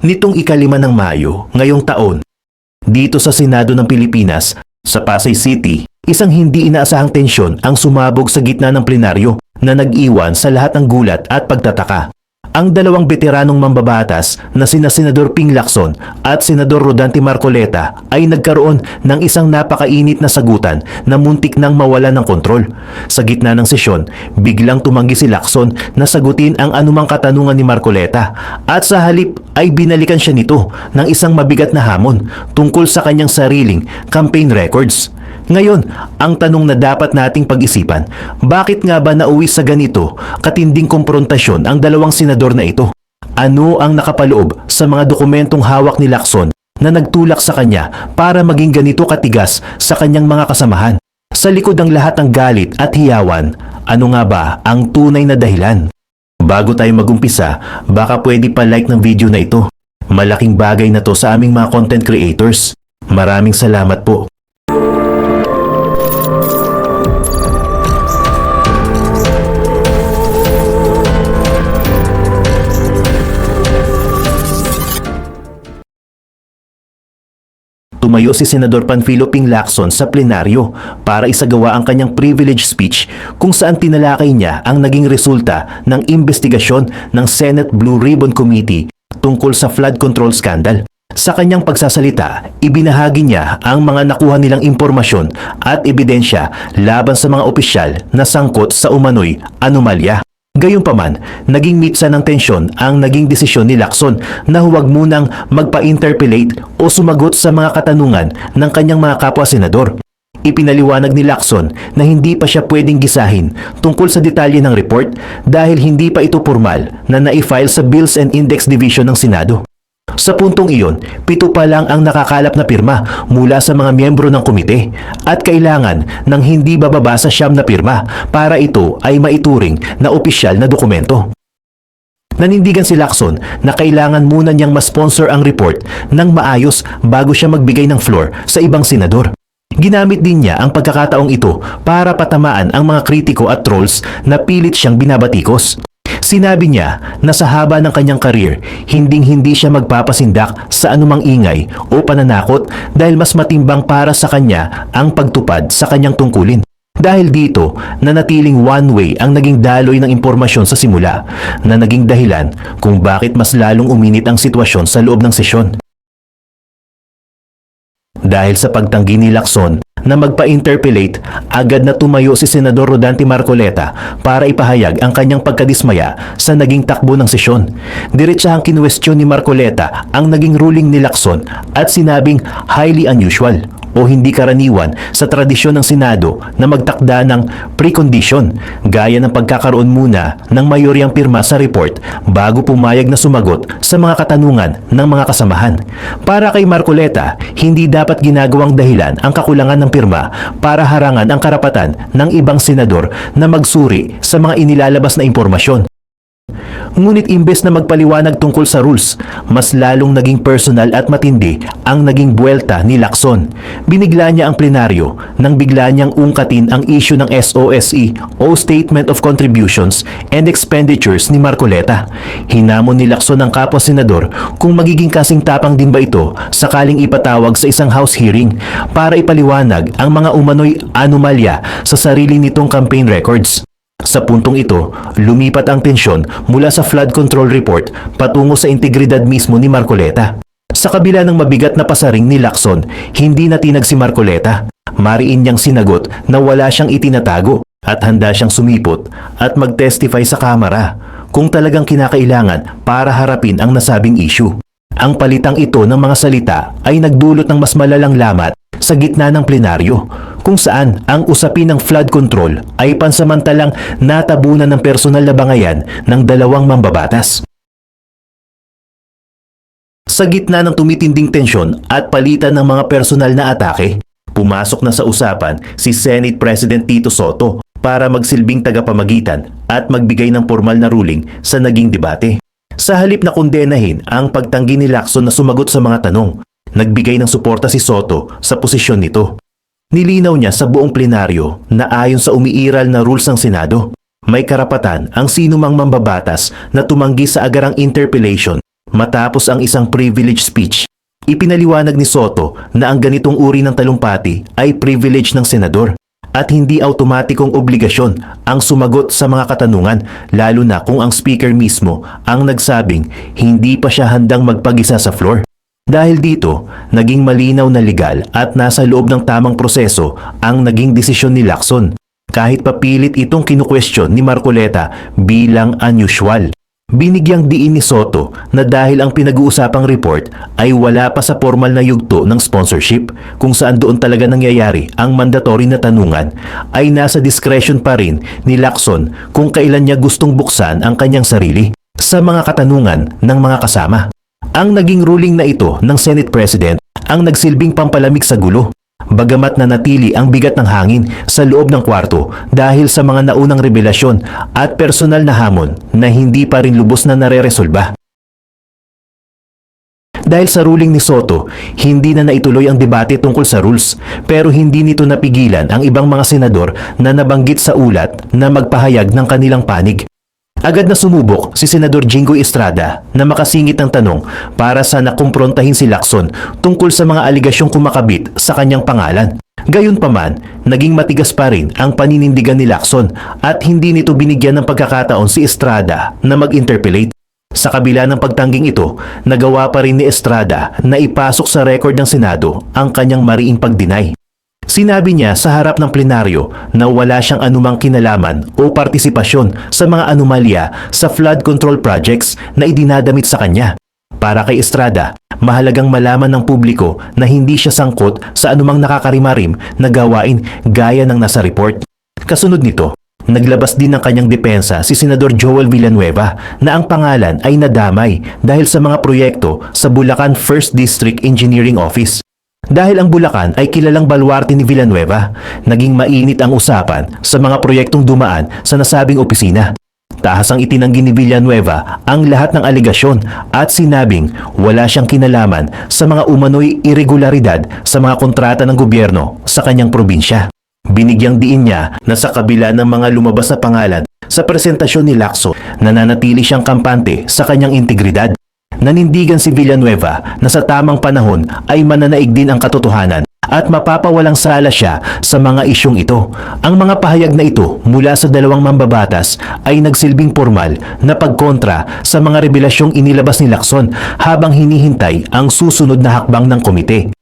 Nitong ika-5 ng Mayo ngayong taon, dito sa Senado ng Pilipinas, sa Pasay City, isang hindi inaasahang tensyon ang sumabog sa gitna ng plenaryo na nag-iwan sa lahat ng gulat at pagtataka. Ang dalawang veteranong mambabatas na sina Senador Ping Lacson at Senador Rodante Marcoleta ay nagkaroon ng isang napakainit na sagutan na muntik nang mawala ng kontrol. Sa gitna ng sesyon, biglang tumanggi si Lacson na sagutin ang anumang katanungan ni Marcoleta at sa halip ay binalikan siya nito ng isang mabigat na hamon tungkol sa kanyang sariling campaign records. Ngayon, ang tanong na dapat nating pag-isipan, bakit nga ba nauwi sa ganito katinding komprontasyon ang dalawang senador na ito? Ano ang nakapaloob sa mga dokumentong hawak ni Lacson na nagtulak sa kanya para maging ganito katigas sa kanyang mga kasamahan? Sa likod ng lahat ng galit at hiyawan, ano nga ba ang tunay na dahilan? Bago tayo magumpisa, baka pwede pa like ng video na ito. Malaking bagay na to sa aming mga content creators. Maraming salamat po. Tumayo si Senador Panfilo Ping Lacson sa plenaryo para isagawa ang kanyang privilege speech kung saan tinalakay niya ang naging resulta ng investigasyon ng Senate Blue Ribbon Committee tungkol sa flood control scandal. Sa kanyang pagsasalita, ibinahagi niya ang mga nakuha nilang impormasyon at ebidensya laban sa mga opisyal na sangkot sa umano'y anomalya. Gayunpaman, naging mitsa ng tensyon ang naging desisyon ni Lacson na huwag munang magpa-interpellate o sumagot sa mga katanungan ng kanyang mga kapwa-senador. Ipinaliwanag ni Lacson na hindi pa siya pwedeng gisahin tungkol sa detalye ng report dahil hindi pa ito formal na na-file sa Bills and Index Division ng Senado. Sa puntong iyon, 7 pa lang ang nakakalap na pirma mula sa mga miyembro ng komite at kailangan ng hindi bababa sa 9 na pirma para ito ay maituring na opisyal na dokumento. Nanindigan si Lacson na kailangan muna niyang ma-sponsor ang report ng maayos bago siya magbigay ng floor sa ibang senador. Ginamit din niya ang pagkakataong ito para patamaan ang mga kritiko at trolls na pilit siyang binabatikos. Sinabi niya na sa haba ng kanyang karir, hinding-hindi siya magpapasindak sa anumang ingay o pananakot dahil mas matimbang para sa kanya ang pagtupad sa kanyang tungkulin. Dahil dito, nanatiling one way ang naging daloy ng impormasyon sa simula na naging dahilan kung bakit mas lalong uminit ang sitwasyon sa loob ng sesyon. Dahil sa pagtanggi ni Lacson na magpa-interpellate, agad na tumayo si Senador Rodante Marcoleta para ipahayag ang kanyang pagkadismaya sa naging takbo ng sesyon. Diretsahang kinwestiyon ni Marcoleta ang naging ruling ni Lacson at sinabing highly unusual o hindi karaniwan sa tradisyon ng Senado na magtakda ng precondition gaya ng pagkakaroon muna ng mayoryang pirma sa report bago pumayag na sumagot sa mga katanungan ng mga kasamahan. Para kay Marcoleta, hindi dapat ginagawang dahilan ang kakulangan ng pirma para harangan ang karapatan ng ibang senador na magsuri sa mga inilalabas na impormasyon. Ngunit imbes na magpaliwanag tungkol sa rules, mas lalong naging personal at matindi ang naging buwelta ni Lacson. Binigla niya ang plenaryo nang bigla niyang ungkatin ang issue ng SOSE o Statement of Contributions and Expenditures ni Marcoleta. Hinamon ni Lacson ang kapwa-senador kung magiging kasing tapang din ba ito sakaling ipatawag sa isang House hearing para ipaliwanag ang mga umano'y anomalya sa sarili nitong campaign records. Sa puntong ito, lumipat ang tensyon mula sa flood control report patungo sa integridad mismo ni Marcoleta. Sa kabila ng mabigat na pasaring ni Lacson, hindi natinag si Marcoleta. Mariin niyang sinagot na wala siyang itinatago at handa siyang sumipot at mag-testify sa kamera kung talagang kinakailangan para harapin ang nasabing issue. Ang palitang ito ng mga salita ay nagdulot ng mas malalang lamat sa gitna ng plenaryo, kung saan ang usapin ng flood control ay pansamantalang natabunan ng personal na bangayan ng dalawang mambabatas. Sa gitna ng tumitinding tensyon at palitan ng mga personal na atake, pumasok na sa usapan si Senate President Tito Soto para magsilbing tagapamagitan at magbigay ng formal na ruling sa naging debate. Sa halip na kondenahin ang pagtanggi ni Lacson na sumagot sa mga tanong, nagbigay ng suporta si Soto sa posisyon nito. Nilinaw niya sa buong plenaryo na ayon sa umiiral na rules ng Senado, may karapatan ang sinumang mambabatas na tumanggi sa agarang interpellation Matapos ang isang privilege speech, ipinaliwanag ni Soto na ang ganitong uri ng talumpati ay privilege ng senador at hindi automatikong obligasyon ang sumagot sa mga katanungan, lalo na kung ang speaker mismo ang nagsabing hindi pa siya handang magpag-isa sa floor. Dahil dito, naging malinaw na legal at nasa loob ng tamang proseso ang naging desisyon ni Lacson, kahit papilit itong kinukwestiyon ni Marcoleta bilang unusual. Binigyang diin ni Soto na dahil ang pinag-uusapang report ay wala pa sa formal na yugto ng sponsorship, kung saan doon talaga nangyayari ang mandatory na tanungan, ay nasa discretion pa rin ni Lacson kung kailan niya gustong buksan ang kanyang sarili sa mga katanungan ng mga kasama. Ang naging ruling na ito ng Senate President ang nagsilbing pampalamig sa gulo, bagamat nanatili ang bigat ng hangin sa loob ng kwarto dahil sa mga naunang revelasyon at personal na hamon na hindi pa rin lubos na nareresolba. Dahil sa ruling ni Soto, hindi na naituloy ang debate tungkol sa rules, pero hindi nito napigilan ang ibang mga senador na nabanggit sa ulat na magpahayag ng kanilang panig. Agad na sumubok si Senador Jinggoy Estrada na makasingit ng tanong para sana kumprontahin si Lacson tungkol sa mga aligasyong kumakabit sa kanyang pangalan. Gayunpaman, naging matigas pa rin ang paninindigan ni Lacson at hindi nito binigyan ng pagkakataon si Estrada na mag-interpellate. Sa kabila ng pagtangging ito, nagawa pa rin ni Estrada na ipasok sa record ng Senado ang kanyang mariing pag-deny. Sinabi niya sa harap ng plenaryo na wala siyang anumang kinalaman o partisipasyon sa mga anomalya sa flood control projects na idinadamit sa kanya. Para kay Estrada, mahalagang malaman ng publiko na hindi siya sangkot sa anumang nakakarimarim na gawain gaya ng nasa report. Kasunod nito, naglabas din ng kanyang depensa si Senador Joel Villanueva na ang pangalan ay nadamay dahil sa mga proyekto sa Bulacan 1st District Engineering Office. Dahil ang Bulacan ay kilalang baluarte ni Villanueva, naging mainit ang usapan sa mga proyektong dumaan sa nasabing opisina. Tahasang itinanggi ni Villanueva ang lahat ng aligasyon at sinabing wala siyang kinalaman sa mga umano'y irregularidad sa mga kontrata ng gobyerno sa kanyang probinsya. Binigyang diin niya na sa kabila ng mga lumabas na pangalan sa presentasyon ni Lacson, nananatili siyang kampante sa kanyang integridad. Nanindigan si Villanueva na sa tamang panahon ay mananaig din ang katotohanan at mapapawalang sala siya sa mga isyong ito. Ang mga pahayag na ito mula sa dalawang mambabatas ay nagsilbing formal na pagkontra sa mga revelasyong inilabas ni Lacson habang hinihintay ang susunod na hakbang ng komite.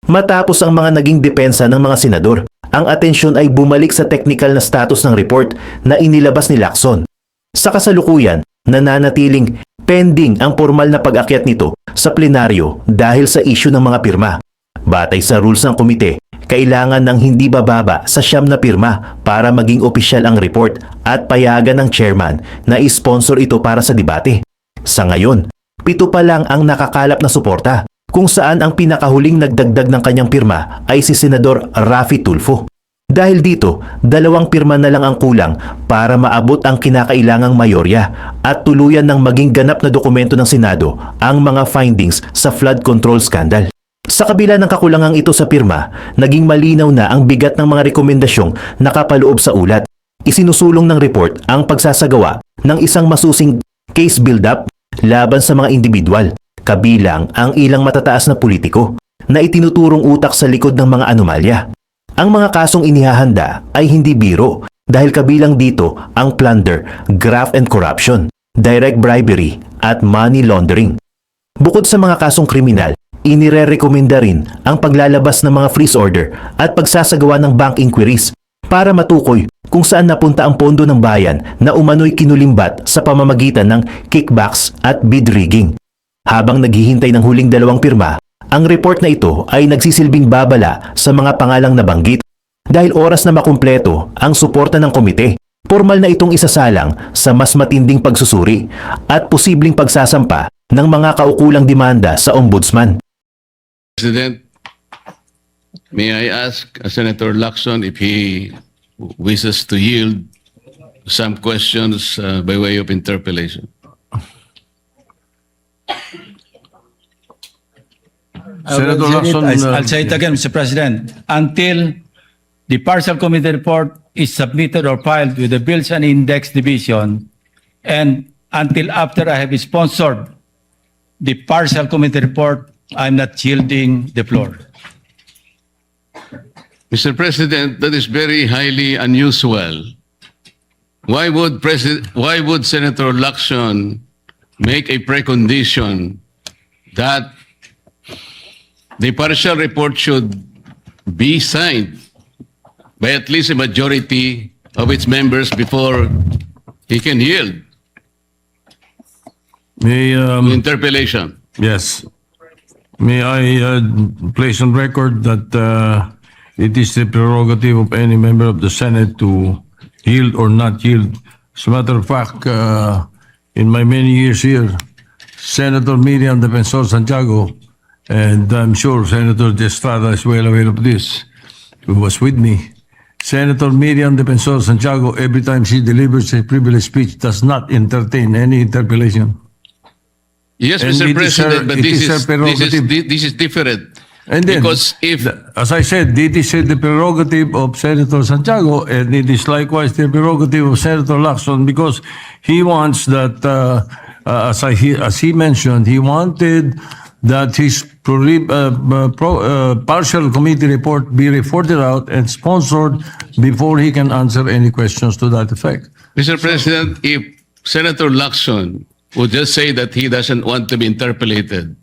Matapos ang mga naging depensa ng mga senador, ang atensyon ay bumalik sa technical na status ng report na inilabas ni Lacson. Sa kasalukuyan, nananatiling pending ang formal na pag-akyat nito sa plenaryo dahil sa issue ng mga pirma. Batay sa rules ng komite, kailangan ng hindi bababa sa 9 na pirma para maging opisyal ang report at payagan ng chairman na i-sponsor ito para sa debate. Sa ngayon, 7 pa lang ang nakakalap na suporta, kung saan ang pinakahuling nagdagdag ng kanyang pirma ay si Senador Raffy Tulfo. Dahil dito, 2 pirma na lang ang kulang para maabot ang kinakailangang mayorya at tuluyan ng maging ganap na dokumento ng Senado ang mga findings sa flood control scandal. Sa kabila ng kakulangang ito sa pirma, naging malinaw na ang bigat ng mga rekomendasyong nakapaloob sa ulat. Isinusulong ng report ang pagsasagawa ng isang masusing case build-up laban sa mga individual, kabilang ang ilang matataas na politiko na itinuturong utak sa likod ng mga anomalya. Ang mga kasong inihahanda ay hindi biro dahil kabilang dito ang plunder, graft and corruption, direct bribery at money laundering. Bukod sa mga kasong kriminal, inirerekomenda rin ang paglalabas ng mga freeze order at pagsasagawa ng bank inquiries para matukoy kung saan napunta ang pondo ng bayan na umano'y kinulimbat sa pamamagitan ng kickbacks at bid rigging. Habang naghihintay ng huling 2 pirma, ang report na ito ay nagsisilbing babala sa mga pangalang nabanggit. Dahil oras na makumpleto ang suporta ng komite, formal na itong isasalang sa mas matinding pagsusuri at posibleng pagsasampa ng mga kaukulang demanda sa ombudsman. President, may I ask Senator Lacson if he wishes to yield some questions by way of interpellation? Senator Lacson, I'll say it again, Mr. President. Until the partial committee report is submitted or filed with the Bills and Index Division, and until after I have sponsored the partial committee report, I'm not yielding the floor. Mr. President, that is very highly unusual. Why would Senator Lacson make a precondition that the partial report should be signed by at least a majority of its members before he can yield May, the interpellation? yes. May I place on record that it is the prerogative of any member of the Senate to yield or not yield. As a matter of fact, in my many years here, Senator Miriam Defensor Santiago, and I'm sure Senator De Estrada is well aware of this, who was with me. Senator Miriam Defensor Santiago, every time she delivers a privileged speech, does not entertain any interpellation. Yes, And Mr. it is President, her- but it this is her is, prerogative. this is different. And then, Because if as I said, it is the prerogative of Senator Santiago, and it is likewise the prerogative of Senator Lacson, because he wants that, as he mentioned, he wanted that his partial committee report be reported out and sponsored before he can answer any questions to that effect. Mr. President, if Senator Lacson would just say that he doesn't want to be interpellated,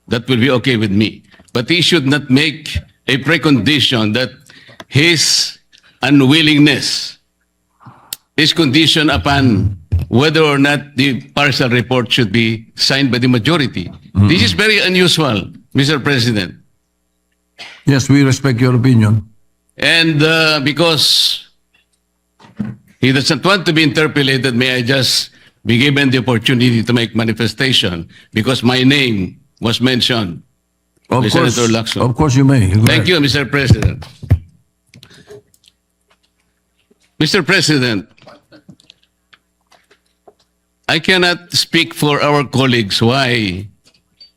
that will be okay with me. But he should not make a precondition that his unwillingness is conditioned upon whether or not the partial report should be signed by the majority. This is very unusual, Mr. President. Yes, we respect your opinion. And because he doesn't want to be interpellated, may I just be given the opportunity to make manifestation because my name was mentioned. Of By course, Senator Lacson. of course you may. Go Thank ahead. you, Mr. President. Mr. President, I cannot speak for our colleagues why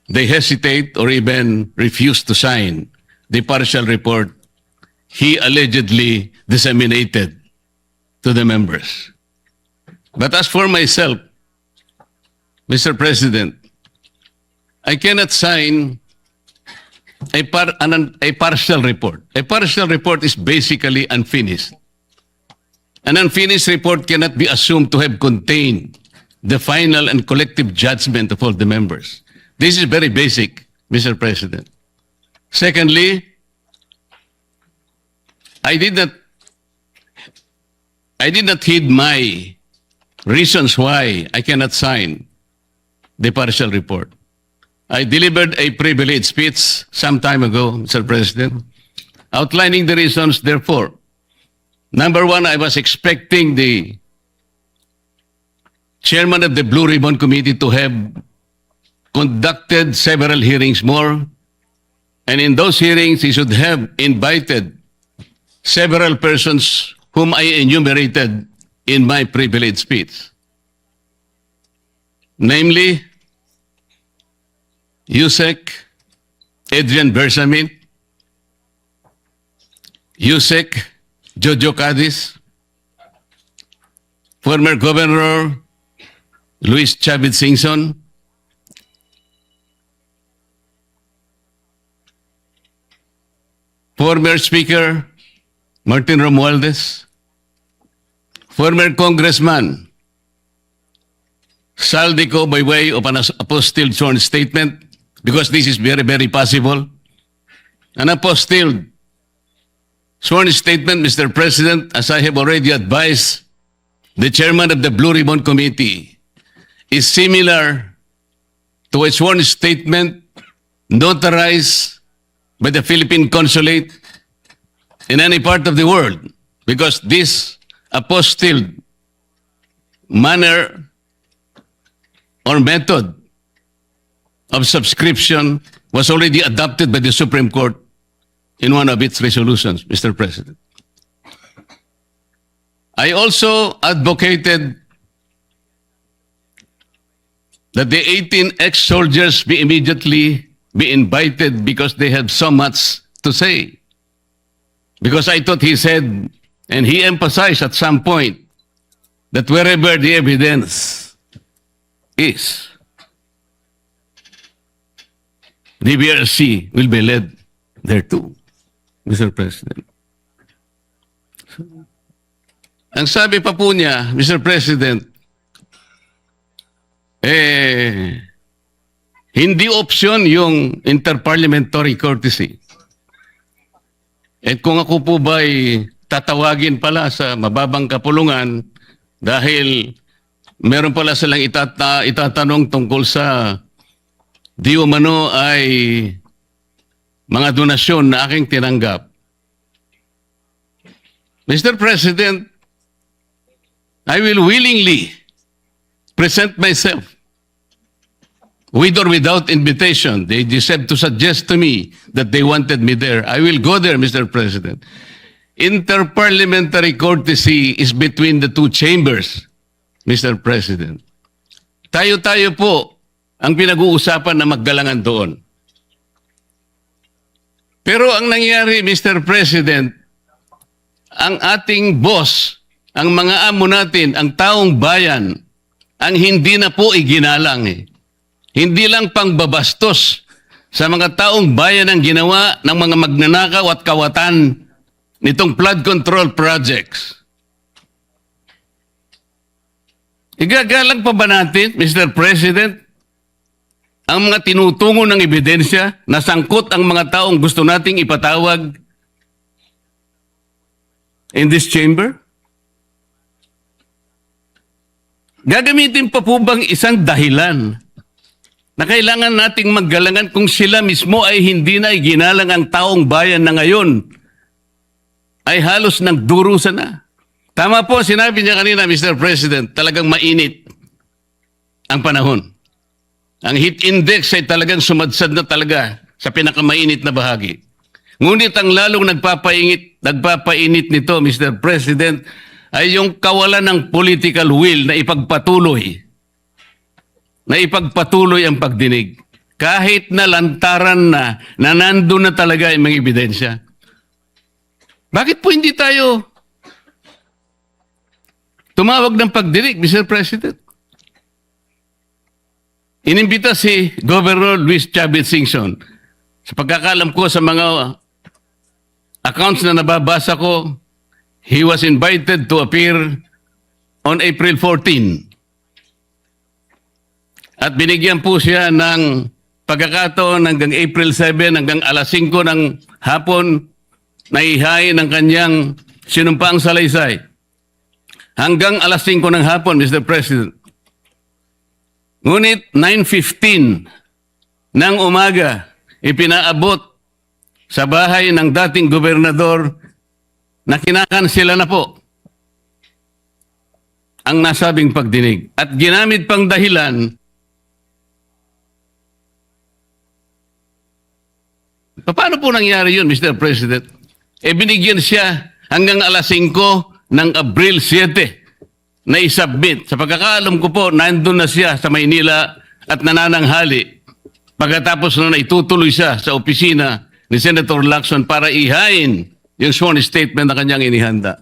they hesitate or even refuse to sign the partial report he allegedly disseminated to the members. But as for myself, Mr. President, I cannot sign a partial report. A partial report is basically unfinished. An unfinished report cannot be assumed to have contained the final and collective judgment of all the members. This is very basic, Mr. President. Secondly, I did not heed my reasons why I cannot sign the partial report. I delivered a privileged speech some time ago, Mr. President, outlining the reasons, therefore. Number one, I was expecting the chairman of the Blue Ribbon Committee to have conducted several hearings more, and in those hearings, he should have invited several persons whom I enumerated in my privileged speech. Namely, Yusek Adrian Bersamin, Yusek Jojo Cadiz, former Governor Luis Chavez Singson, former Speaker Martin Romualdez, former Congressman Saldico by way of an apostilled sworn statement, because this is very, very possible. An apostilled sworn statement, Mr. President, as I have already advised the chairman of the Blue Ribbon Committee, is similar to a sworn statement notarized by the Philippine Consulate in any part of the world, because this apostilled manner or method of subscription was already adopted by the Supreme Court in one of its resolutions, Mr. President. I also advocated that the 18 ex-soldiers be immediately be invited because they have so much to say. Because I thought he said, and he emphasized at some point, that wherever the evidence is the BRC will be led there too, Mr. President. Ang sabi pa po niya, Mr. President, hindi option yung interparliamentary courtesy. At kung ako po ba'y tatawagin pala sa mababang kapulungan dahil meron pala silang itatanong tungkol sa di umano ay mga donasyon na aking tinanggap. Mr. President, I will willingly present myself with or without invitation. They decided to suggest to me that they wanted me there. I will go there, Mr. President. Interparliamentary courtesy is between the two chambers, Mr. President. Tayo-tayo po ang pinag-uusapan na maggalangan doon. Pero ang nangyari, Mr. President, ang ating boss, ang mga amo natin, ang taong bayan, ang hindi na po iginalang eh. Hindi lang pangbabastos sa mga taong bayan ang ginawa ng mga magnanakaw at kawatan nitong flood control projects. Igagalang pa ba natin, Mr. President, ang mga tinutungo ng ebidensya na sangkot ang mga taong gusto nating ipatawag in this chamber? Gagamitin pa po bang isang dahilan na kailangan nating maggalangan kung sila mismo ay hindi na iginalang ang taong bayan na ngayon ay halos nagdurusa na? Tama po, sinabi niya kanina, Mr. President, talagang mainit ang panahon. Ang heat index ay talagang sumadsad na talaga sa pinakamainit na bahagi. Ngunit ang lalong nagpapainit nito, Mr. President, ay yung kawalan ng political will na ipagpatuloy ang pagdinig. Kahit na lantaran na nandun na talaga yung mga ebidensya. Bakit po hindi tayo tumawag ng pagdinig, Mr. President? Inimbita si Governor Luis Chavez Singson. Sa pagkakalam ko sa mga accounts na nababasa ko, he was invited to appear on April 14. At binigyan po siya ng pagkakataon hanggang April 7, hanggang alas 5 ng hapon, na ihain ng kanyang sinumpaang salaysay. Hanggang alas 5 ng hapon, Mr. President. Ngunit 9:15 ng umaga, ipinaabot sa bahay ng dating gobernador na kinakansela na po ang nasabing pagdinig. At ginamit pang dahilan, paano po nangyari yun, Mr. President? Binigyan siya hanggang alas 5 ng Abril 7 na isubmit. Sa pagkakaalam ko po, nandun na siya sa Maynila at nanananghali. Pagkatapos na itutuloy siya sa opisina ni Senator Lacson para ihain yung sworn statement na kanyang inihanda.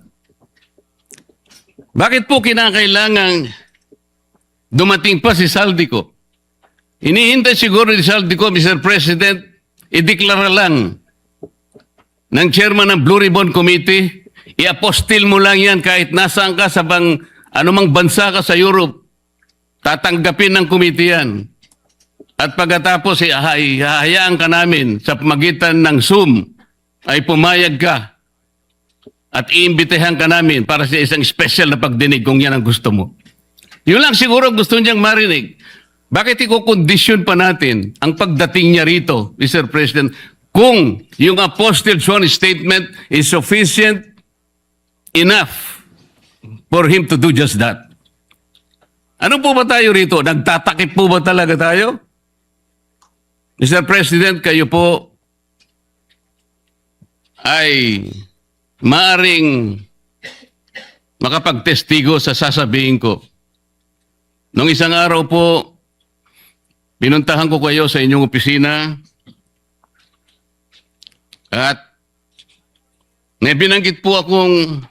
Bakit po kinakailangang dumating pa si Saldico? Hinihintay siguro ni Saldico, Mr. President, ideklara lang ng chairman ng Blue Ribbon Committee, i-apostil mo lang yan kahit nasaan ka sa anumang bansa ka sa Europe, tatanggapin ng committee yan. At pagkatapos, hahayaan ka namin sa pamagitan ng Zoom, ay pumayag ka at iimbitehan ka namin para sa isang special na pagdinig kung yan ang gusto mo. Yun lang siguro gusto niyang marinig. Bakit ikukondisyon pa natin ang pagdating niya rito, Mr. President, kung yung apostle sworn statement is sufficient enough for him to do just that? Ano po ba tayo rito? Nagtatakip po ba talaga tayo? Mr. President, kayo po ay maaring makapagtestigo sa sasabihin ko. Nung isang araw po, pinuntahan ko kayo sa inyong opisina at may binanggit po akong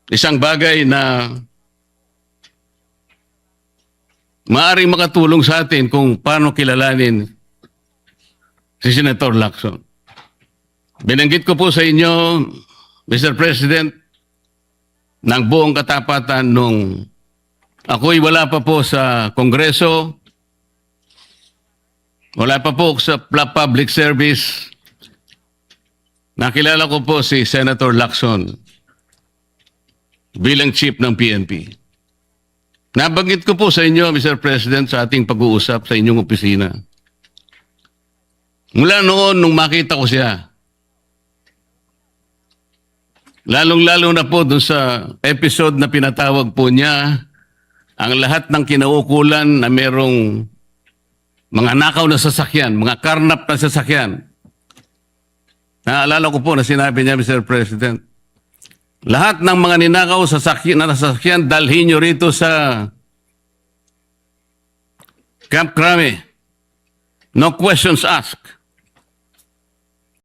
isang bagay na maaaring makatulong sa atin kung paano kilalanin si Senator Lacson. Binanggit ko po sa inyo, Mr. President, ng buong katapatan nung ako'y wala pa po sa Kongreso, wala pa po sa public service. Nakilala ko po si Senator Lacson bilang chief ng PNP. Nabanggit ko po sa inyo, Mr. President, sa ating pag-uusap sa inyong opisina. Mula noon, nung makita ko siya, lalong-lalo na po dun sa episode na pinatawag po niya, ang lahat ng kinaukulan na merong mga nakaw na sasakyan, mga karnap na sasakyan. Naalala ko po na sinabi niya, Mr. President, lahat ng mga ninakaw na sasakyan, dalhin nyo rito sa Camp Crame. No questions asked.